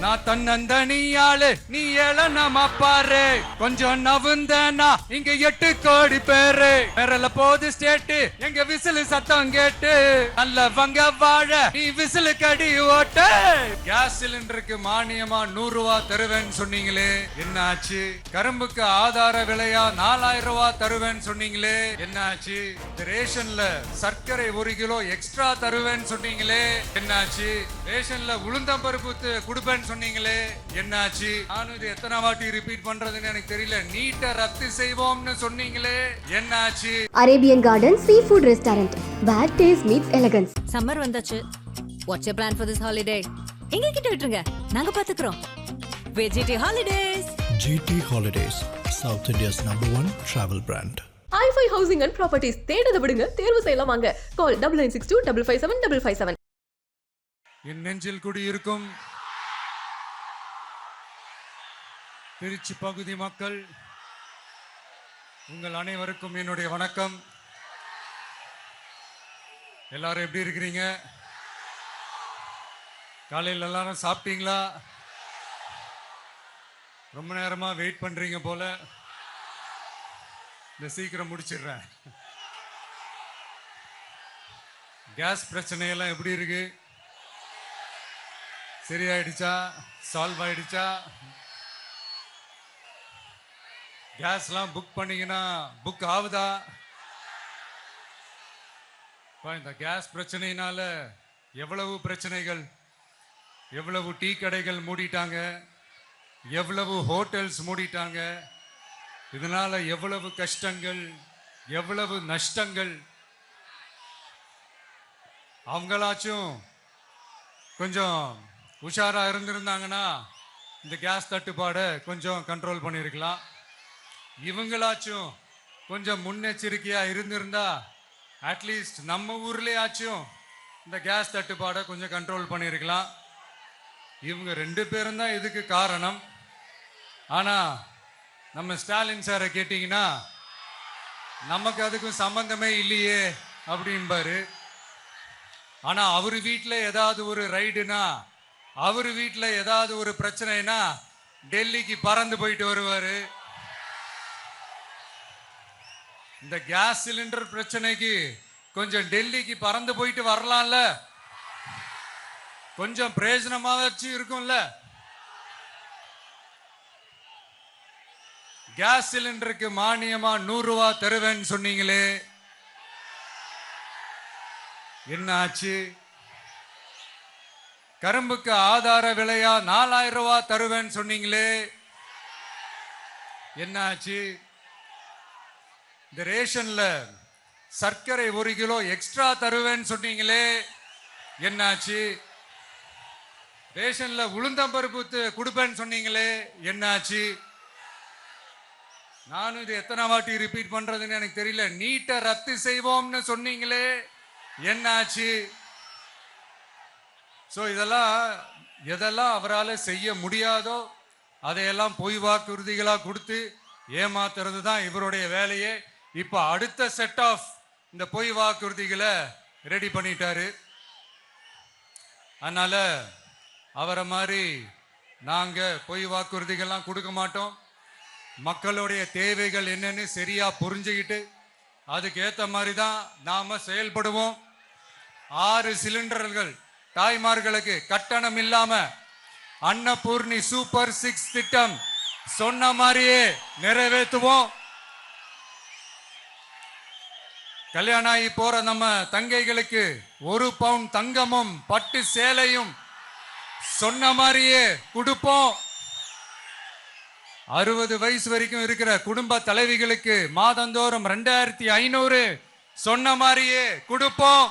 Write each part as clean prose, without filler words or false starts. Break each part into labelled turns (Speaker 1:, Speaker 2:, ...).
Speaker 1: நான் தன்னந்தனியாளு நீ ஏளனமா பாரு கொஞ்சம் நவுந்தனா இங்க 8 கோடி பேரு மேரல போது ஸ்டேட்டு எங்க விசிலு சத்தம் கேட்டு நல்லவங்க வாழ நீ விசிலு கடி ஓட்டு. கேஸ் சிலிண்டருக்கு மானியமா 100 ரூபாய் தருவேன்னு சொன்னீங்களே என்ன ஆச்சு? கரும்புக்கு ஆதார விலையா 4000 ரூபாய் தருவேன்னு சொன்னீங்களே என்ன ஆச்சு? ரேஷன்ல சர்க்கரை 1 கிலோ எக்ஸ்ட்ரா தருவேன்னு சொன்னீங்களே என்னாச்சு? ரேஷன்ல உளுந்தம்பருப்பு கொடுப்பேன்னு சொன்னீங்களே என்னாச்சு? நானும் இது எத்தனை வாட்டி ரிப்பீட் பண்றதுன்னு எனக்கு தெரியல. நீட்ட ரத்து செய்வோம்னு சொன்னீங்களே என்னாச்சு?
Speaker 2: Arabian garden sea food restaurant bad taste meets elegance.
Speaker 3: Summer வந்தாச்சு. What's your plan for this holiday? எங்க கிட்ட விட்டுருங்க, நாங்க பாத்துக்கிறோம். VGT holidays.
Speaker 4: GT Holidays, South India's #1 travel brand.
Speaker 5: i5 housing and properties தேடுத விடுங்க, தேர்வு செய்யலாம் வாங்க. கால் 9962557557.
Speaker 1: என் நெஞ்சில் குடியிருக்கும் திருச்சி பகுதி மக்கள் உங்கள் அனைவருக்கும் என்னுடைய வணக்கம். எல்லாரும் எப்படி இருக்கிறீங்க? காலையில் எல்லாரும் சாப்பிட்டீங்களா? ரொம்ப நேரமா வெயிட் பண்றீங்க போல. இந்த சீக்கிரம் முடிச்சிடுறேன். கேஸ் பிரச்சனையெல்லாம் எப்படி இருக்கு? சரியாயிடுச்சா? சால்வ் ஆயிடுச்சா? கேஸ்லாம் புக் பண்ணீங்கன்னா புக் ஆகுதா? இந்த கேஸ் பிரச்சனையினால எவ்வளவு பிரச்சனைகள், எவ்வளவு டீ கடைகள் மூடிட்டாங்க, எவ்வளவு ஹோட்டல்ஸ் மூடிட்டாங்க, இதனால எவ்வளவு கஷ்டங்கள், எவ்வளவு நஷ்டங்கள். அவங்களாச்சும் கொஞ்சம் உஷாரா இருந்திருந்தாங்கன்னா இந்த கேஸ் தட்டுப்பாடை கொஞ்சம் கண்ட்ரோல் பண்ணியிருக்கலாம். இவங்களாச்சும் கொஞ்சம் முன்னெச்சரிக்கையா இருந்திருந்தா அட்லீஸ்ட் நம்ம ஊர்லயாச்சும் இந்த கேஸ் தட்டுப்பாடை கொஞ்சம் கண்ட்ரோல் பண்ணியிருக்கலாம். இவங்க 2 பேரும் தான் இதுக்கு காரணம். ஆனா நம்ம ஸ்டாலின் சாரை கேட்டீங்கன்னா நமக்கு அதுக்கும் சம்பந்தமே இல்லையே அப்படின்பாரு. ஆனா அவரு வீட்டுல ஏதாவது ஒரு ரைடுனா, அவரு வீட்டுல ஏதாவது ஒரு பிரச்சனைனா டெல்லிக்கு பறந்து போயிட்டு வருவாரு. இந்த கேஸ் சிலிண்டர் பிரச்சனைக்கு கொஞ்சம் டெல்லிக்கு பறந்து போயிட்டு வரலாம்ல, கொஞ்சம் பிரயோஜனமா வச்சு இருக்கும்ல. கேஸ் சிலிண்டருக்கு மானியமா 100 ரூபாய் தருவேன்னு சொன்னீங்களே என்ன ஆச்சு? கரும்புக்கு ஆதார விலையா 4000 ரூபாய் தருவேன்னு சொன்னீங்களே என்ன ஆச்சு? இந்த ரேஷன்ல சர்க்கரை 1 கிலோ எக்ஸ்ட்ரா தருவேன்னு சொன்னீங்களே என்னாச்சு? ரேஷன்ல உளுந்தம்பருப்பு கொடுப்பேன்னு சொன்னீங்களே என்னாச்சு? நானும் இது எத்தனை வாட்டி ரிப்பீட் பண்றதுன்னு எனக்கு தெரியல. நீட்ட ரத்து செய்வோம்னு சொன்னீங்களே என்னாச்சு? சோ எதெல்லாம் அவரால் செய்ய முடியாதோ அதையெல்லாம் பொய் வாக்குறுதிகளா கொடுத்து ஏமாத்துறது தான் இவருடைய வேலையே. இப்ப அடுத்த செட் ஆஃப் இந்த பொய் வாக்குறுதிகளை ரெடி பண்ணிட்டாரு. அதனால அவரை மாதிரி நாங்க பொய் வாக்குறுதிகள்லாம் கொடுக்க மாட்டோம். மக்களுடைய தேவைகள் என்னன்னு சரியா புரிஞ்சுக்கிட்டு அதுக்கு ஏத்த மாதிரி தான் நாம செயல்படுவோம். 6 சிலிண்டர்கள் தாய்மார்களுக்கு கட்டணம் இல்லாம அன்னபூர்ணி சூப்பர் 6 திட்டம் சொன்ன மாதிரியே நிறைவேற்றுவோம். கல்யாணம் ஆகி போற நம்ம தங்கைகளுக்கு 1 பவுன் தங்கமும் பட்டு சேலையும் சொன்ன மாதிரியே கொடுப்போம். 60 வயசு வரைக்கும் இருக்கிற குடும்ப தலைவிகளுக்கு மாதந்தோறும் 2500 சொன்ன மாதிரியே கொடுப்போம்.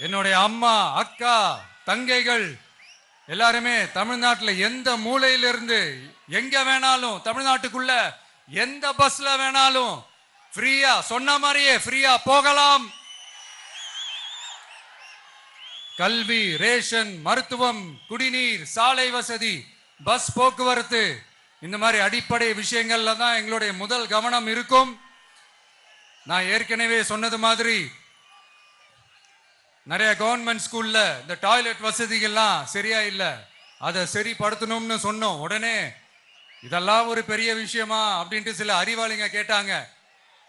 Speaker 1: என்னுடைய அம்மா, அக்கா, தங்கைகள் எல்லாருமே தமிழ்நாட்டில் எந்த மூலையிலிருந்து எங்க வேணாலும், தமிழ்நாட்டுக்குள்ள எந்த பஸ்ல வேணாலும் ஃப்ரீயா சொன்ன மாதிரியே ஃப்ரீயா போகலாம். கல்வி, ரேஷன், மருத்துவம், குடிநீர், சாலை வசதி, பஸ் போக்குவரத்து, இந்த மாதிரி அடிப்படை விஷயங்கள்ல தான் எங்களுடைய முதல் கவனம் இருக்கும். நான் ஏற்கனவே சொன்னது மாதிரி நிறைய கவர்மெண்ட் ஸ்கூல்ல இந்த டாய்லெட் வசதிகள்லாம் சரியா இல்ல, அதை சரிப்படுத்தணும்னு சொன்னோம். உடனே இதெல்லாம் ஒரு பெரிய விஷயமா அப்படின்ட்டு சில அறிவாளிங்க கேட்டாங்க.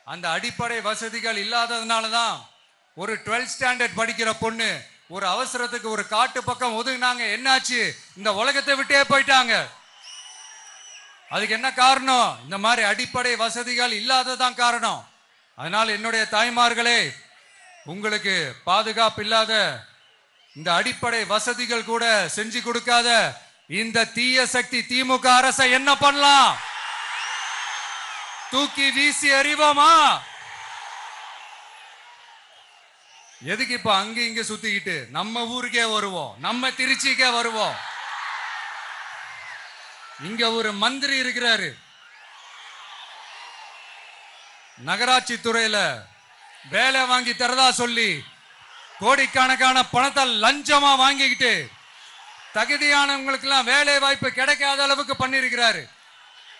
Speaker 1: அந்த அடிப்படை வசதிகள் இல்லாததுனால தான் ஒரு 12th ஸ்டாண்டர்ட் படிக்கிற பொண்ணு ஒரு அவசரத்துக்கு ஒரு காட்டு பக்கம் ஒதுங்கினாங்க. என்னாச்சு? இந்த உலகத்தை விட்டே போயிட்டாங்க. அதுக்கு என்ன காரணம்? இந்த மாதிரி அடிப்படை வசதிகள் இல்லாததான் காரணம். அதனால் என்னுடைய தாய்மார்களே, உங்களுக்கு பாதுகாப்பு இல்லாத இந்த அடிப்படை வசதிகள் கூட செஞ்சு கொடுக்காத இந்த தீய சக்தி திமுக அரசை என்ன பண்ணலாம்? தூக்கி வீசி எறிவோமா? எதுக்கு இப்ப அங்க இங்க சுத்திக்கிட்டு நம்ம ஊருக்கே வருவோம், நம்ம திருச்சிக்கே வருவோம். இங்க ஒரு மந்திரி இருக்கிறாரு, நகராட்சி துறையில வேலை வாங்கி தரதா சொல்லி கோடிக்கணக்கான பணத்தை லஞ்சமா வாங்கிக்கிட்டு தகுதியானவங்களுக்கு எல்லாம் வேலை வாய்ப்பு கிடைக்காத அளவுக்கு பண்ணிருக்கிறாரு.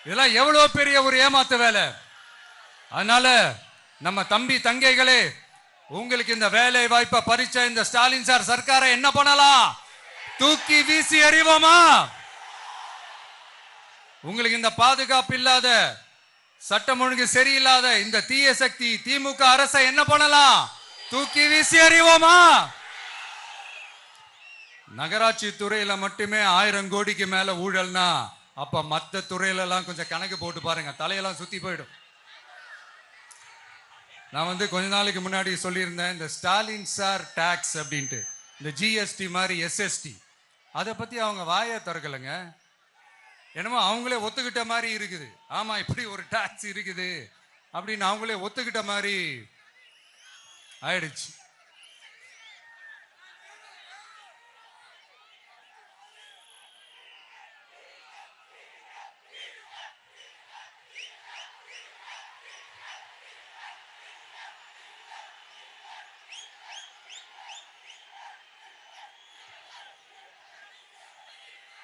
Speaker 1: இதெல்லாம் எவ்வளவு பெரிய ஒரு ஏமாத்து வேலை. அதனால நம்ம தம்பி தங்கைகளே, உங்களுக்கு இந்த வேலை வாய்ப்பை பறிச்ச இந்த ஸ்டாலின் சார் சர்க்காரை என்ன பண்ணலாம்? தூக்கி வீசி எறிவோமா? உங்களுக்கு இந்த பாதுகாப்பு இல்லாத, சட்டம் ஒழுங்கு சரியில்லாத இந்த தீய சக்தி திமுக அரசை என்ன பண்ணலாம்? தூக்கி வீசி எறிவோமா? நகராட்சி துறையில மட்டுமே 1000 கோடிக்கு மேல ஊழல்னா அப்ப மத்த துறையில எல்லாம் கொஞ்சம் கணக்கு போட்டு பாருங்க, தலையெல்லாம் சுத்தி போயிடும். நான் கொஞ்ச நாளைக்கு முன்னாடி சொல்லியிருந்தேன், இந்த ஸ்டாலின் சார் டாக்ஸ் அப்படின்ட்டு, இந்த ஜிஎஸ்டி மாதிரி எஸ்எஸ்டி, அதை பத்தி அவங்க வாயை திறக்கலைங்க. என்னமோ அவங்களே ஒத்துக்கிட்ட மாதிரி இருக்குது. ஆமா, இப்படி ஒரு டாக்ஸ் இருக்குது அப்படின்னு அவங்களே ஒத்துக்கிட்ட மாதிரி ஆயிடுச்சு.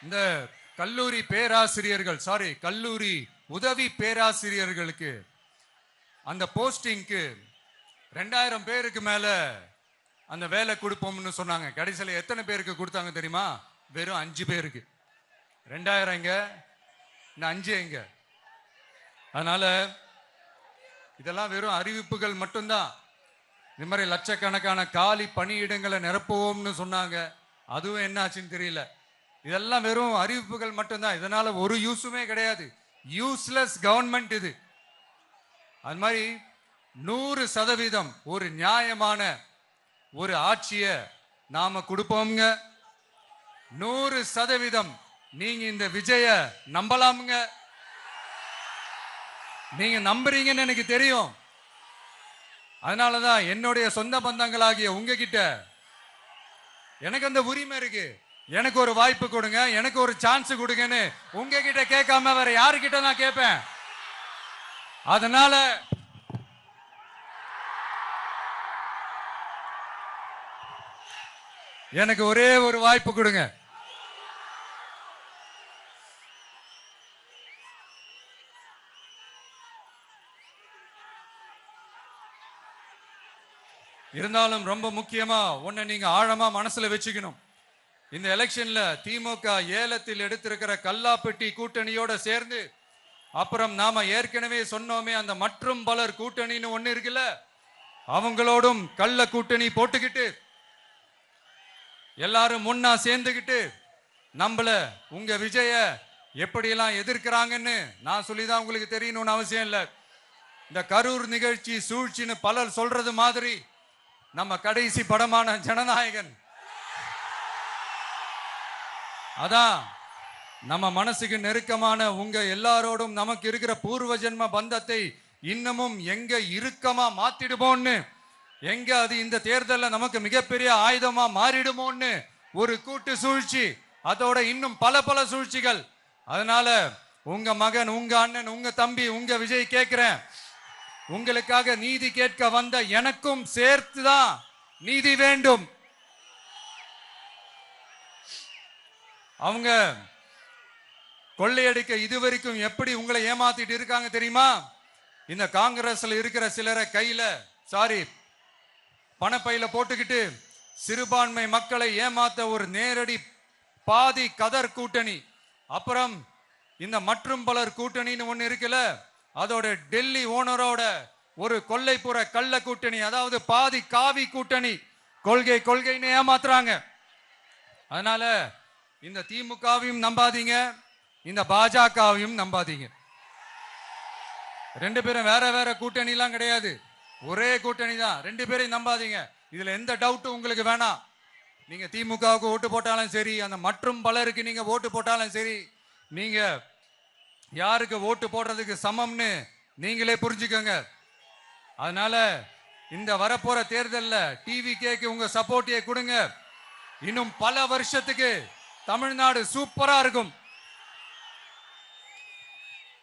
Speaker 1: இந்த கல்லூரி பேராசிரியர்கள், கல்லூரி உதவி பேராசிரியர்களுக்கு அந்த போஸ்டிங்க்கு 2000 பேருக்கு மேல அந்த வேலை கொடுப்போம்னு சொன்னாங்க. கடைசியில் எத்தனை பேருக்கு கொடுத்தாங்க தெரியுமா? வெறும் 5 பேருக்கு. 2000 எங்க, இன்னும் 5 எங்க? அதனால இதெல்லாம் வெறும் அறிவிப்புகள் மட்டும்தான். இந்த மாதிரி லட்சக்கணக்கான காலி பணியிடங்களை நிரப்புவோம்னு சொன்னாங்க, அதுவும் என்ன ஆச்சுன்னு தெரியல. இதெல்லாம் வெறும் அறிவிப்புகள் மட்டும்தான். இதனால ஒரு யூஸுமே கிடையாது. யூஸ்லெஸ் கவர்மெண்ட் இது. அது மாதிரி 100% ஒரு நியாயமான ஒரு ஆட்சியை நாம கொடுப்போம்ங்க. 100% நீங்க இந்த விஜய நம்பலாமுங்க. நீங்க நம்புறீங்கன்னு எனக்கு தெரியும். அதனாலதான் என்னுடைய சொந்த பந்தங்களாகிய உங்ககிட்ட எனக்கு அந்த உரிமை இருக்கு. எனக்கு ஒரு வாய்ப்பு கொடுங்க, எனக்கு ஒரு சான்ஸ் கொடுங்கன்னு உங்ககிட்ட கேட்காம வேற யாருக்கிட்ட நான் கேட்பேன்? அதனால எனக்கு ஒரே ஒரு வாய்ப்பு கொடுங்க. இருந்தாலும் ரொம்ப முக்கியமா ஒன்ன நீங்க ஆழமா மனசுல வச்சுக்கணும். இந்த எலெக்ஷன்ல திமுக ஏலத்தில் எடுத்திருக்கிற கல்லாப்பெட்டி கூட்டணியோட சேர்ந்து, அப்புறம் நாம ஏற்கனவே சொன்னோமே அந்த மற்றும் பலர் கூட்டணின்னு ஒண்ணு இருக்குல்ல, அவங்களோடும் கள்ள கூட்டணி போட்டுக்கிட்டு எல்லாரும் முன்னா சேர்ந்துகிட்டு நம்மள உங்க விஜய எப்படியெல்லாம் எதிர்க்கிறாங்கன்னு நான் சொல்லிதான் உங்களுக்கு தெரியணும்னு அவசியம் இல்லை. இந்த கரூர் நிகழ்ச்சி சூழ்ச்சின்னு பலர் சொல்றது மாதிரி நம்ம கடைசி படமான ஜனநாயகன், அதான் நம்ம மனசுக்கு நெருக்கமான உங்க எல்லாரோடும் நமக்கு இருக்கிற பூர்வ ஜென்ம பந்தத்தை இன்னமும் எங்க இறுக்கமா மாத்திடுமோன்னு, எங்க அது இந்த தேர்தலில் நமக்கு மிகப்பெரிய ஆயுதமா மாறிடுமோன்னு ஒரு கூட்டு சூழ்ச்சி, அதோட இன்னும் பல பல சூழ்ச்சிகள். அதனால உங்க மகன், உங்க அண்ணன், உங்க தம்பி, உங்க விஜய் கேட்கிறேன், உங்களுக்காக நீதி கேட்க வந்த எனக்கும் சேர்த்துதான் நீதி வேண்டும். அவங்க கொள்ளையடிக்க இதுவரைக்கும் எப்படி உங்களை ஏமாத்திட்டு இருக்காங்க தெரியுமா? இந்த காங்கிரஸ்ல இருக்கிற சிலரை கையில பணப்பையில போட்டுக்கிட்டு சிறுபான்மை மக்களை ஏமாத்த ஒரு நேரடி பாதி கதர் கூட்டணி, அப்புறம் இந்த மற்றும் பலர் கூட்டணின்னு ஒண்ணு இருக்குல்ல, அதோட டெல்லி ஓனரோட ஒரு கொல்லைப்புற கள்ள கூட்டணி, அதாவது பாதி காவி கூட்டணி. கொள்கைன்னு ஏமாத்துறாங்க. அதனால இந்த திமுகவையும் நம்பாதீங்க, இந்த பாஜகவையும் நம்பாதீங்க. ரெண்டு பேரும் வேற வேற கூட்டணி எல்லாம் கிடையாது, ஒரே கூட்டணி தான். ரெண்டு பேரையும் நம்பாதீங்க. இதுல எந்த டவுட்டும் உங்களுக்கு வேணாம். நீங்க திமுகவுக்கு ஓட்டு போட்டாலும் சரி, அந்த மற்றும் பலருக்கு நீங்க ஓட்டு போட்டாலும் சரி, நீங்க யாருக்கு ஓட்டு போடுறதுக்கு சமம்னு நீங்களே புரிஞ்சுக்கோங்க. அதனால இந்த வரப்போற தேர்தல்ல டிவிகேக்கு உங்க சப்போர்ட்டியை கொடுங்க. இன்னும் பல வருஷத்துக்கு தமிழ்நாடு சூப்பரா இருக்கும்.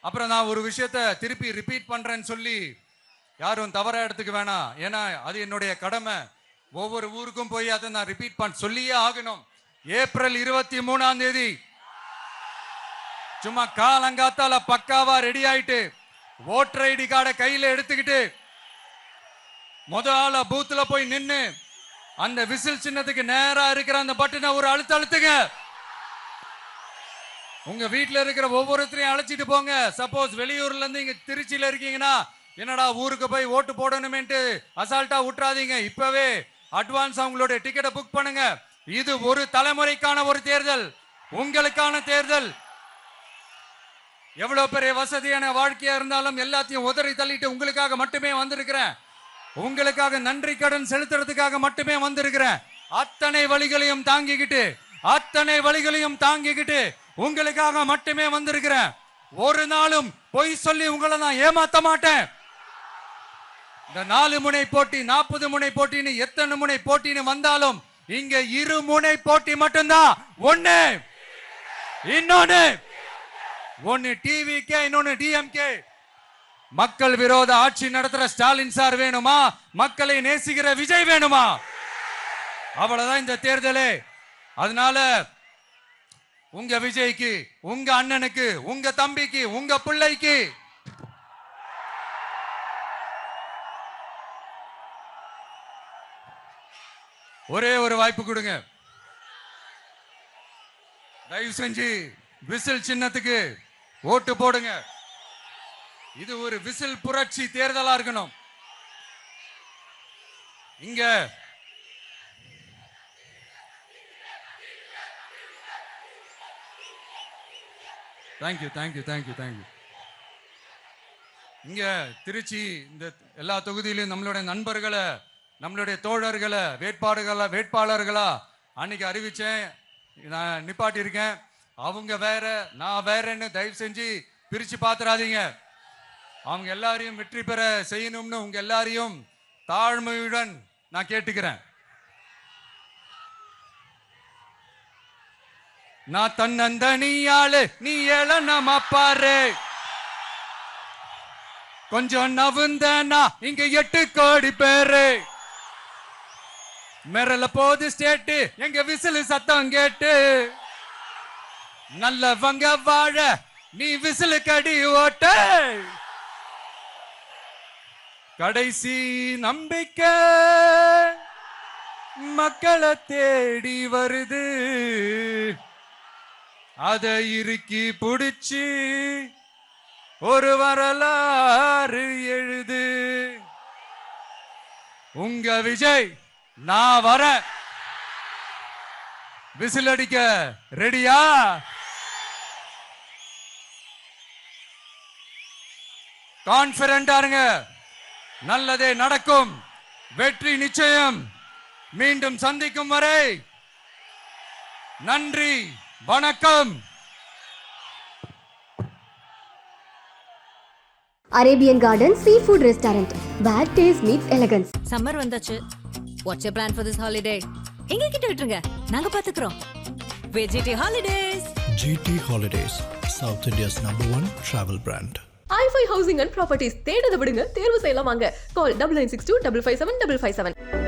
Speaker 1: அப்புறம் நான் ஒரு விஷயத்தை திருப்பி ரிப்பீட் பண்றேன்னு சொல்லி யாரும் தவறா எடுத்துக்க வேணாம். ஏன்னா அது என்னுடைய கடமை. ஒவ்வொரு ஊருக்கும் போய் அதை நான் ரிப்பீட் சொல்லியே ஆகணும். ஏப்ரல் 23ஆம் தேதி சும்மா காலங்காத்தால பக்காவா ரெடி ஆயிட்டு ஓட்டர் ஐடி கார்டை கையில எடுத்துக்கிட்டு முதல்ல பூத்துல போய் நின்னு அந்த விசில் சின்னத்துக்கு நேரா இருக்கிற அந்த பட்டனை ஒரு அழுத்துங்க. உங்க வீட்டுல இருக்கிற ஒவ்வொருத்தரையும் அழைச்சிட்டு போங்க. சப்போஸ் வெளியூர்ல இருந்து இங்க திருச்சியில இருக்கீங்கன்னா, என்னடா ஊருக்கு போய் ஓட்டு போடணுமேன்ட்டு அசால்ட்டா விட்டுறாதீங்க. இப்பவே அட்வான்ஸ் அவங்களோட டிக்கெட்டை புக் பண்ணுங்க. இது ஒரு தலைமுறைக்கான ஒரு தேர்தல், உங்களுக்கான தேர்தல். எவ்வளவு பெரிய வசதியான வாழ்க்கையா இருந்தாலும் எல்லாத்தையும் உதறி தள்ளிட்டு உங்களுக்காக மட்டுமே வந்திருக்கிறேன். உங்களுக்காக நன்றி கடன் செலுத்துறதுக்காக மட்டுமே வந்திருக்கிறேன். அத்தனை வழிகளையும் தாங்கிக்கிட்டு உங்களுக்காக மட்டுமே வந்திருக்கிறேன். ஒரு நாளும் பொய் சொல்லி உங்களை நான் ஏமாத்த மாட்டேன். இந்த 4 முனை போட்டி 40 முனை போட்டின்னு எத்தனை முனை போட்டின்னு வந்தாலும் இங்க 2 முனை போட்டி மட்டும்தான். ஒன்னு டிவிகே, இன்னொன்னு டிஎம்கே. மக்கள் விரோத ஆட்சி நடத்துற ஸ்டாலின் சார் வேணுமா, மக்களை நேசிக்கிற விஜய் வேணுமா? அவ்வளவுதான் இந்த தேர்தலே. அதனால உங்க விஜய்க்கு, உங்க அண்ணனுக்கு, உங்க தம்பிக்கு, உங்க பிள்ளைக்கு ஒரே ஒரு வாய்ப்பு கொடுங்க. தயவு செஞ்சு விசில் சின்னத்துக்கு ஓட்டு போடுங்க. இது ஒரு விசில் புரட்சி தேர்தலா இருக்கணும். இங்க தேங்க்யூ. இங்க திருச்சி இந்த எல்லா தொகுதியிலும் நம்மளுடைய நண்பர்களை, நம்மளுடைய தோழர்களை வேட்பாளர்களா அன்னைக்கு அறிவிச்சேன், நான் நிப்பாட்டி இருக்கேன். அவங்க வேற, நான் வேறன்னு தயவு செஞ்சு பிரிச்சு பாத்துறாதீங்க. அவங்க எல்லாரையும் வெற்றி பெற செய்யணும்னு உங்க எல்லாரையும் தாழ்மையுடன் நான் கேட்டுக்கிறேன். நான் தன்னந்தனியாளு, நீ ஏளனமா பாரு. கொஞ்சம் நவுந்தனா இங்க 8 கோடி பேரு. மிரல போது ஸ்டேட்டு எங்க விசில் சத்தம் கேட்டு. நல்லவங்க வாழ நீ விசில் கடி ஓட்ட. கடைசி நம்பிக்கை மக்களை தேடி வருது. அதை இறுக்கி புடிச்சு ஒரு வரலாறு எழுது. உங்க விஜய் நான் வர. விசில் அடிக்க ரெடியா? கான்பிடண்டா இருங்க. நல்லதே நடக்கும். வெற்றி நிச்சயம். மீண்டும் சந்திக்கும் வரை நன்றி, வணக்கம்.
Speaker 2: Arabian garden seafood restaurant, where taste meets elegance.
Speaker 3: Summer வந்தாச்சு. What's your plan for this holiday? எங்க கிட்ட விட்டுருங்க, நாங்க பாத்துக்கிறோம். VGT holidays.
Speaker 4: GT Holidays, South India's #1 travel brand.
Speaker 5: i5 Housing and Properties தேடுத விடுங்க, தேர்வு செய்யலாம் வாங்க. கால் 9962 557 557.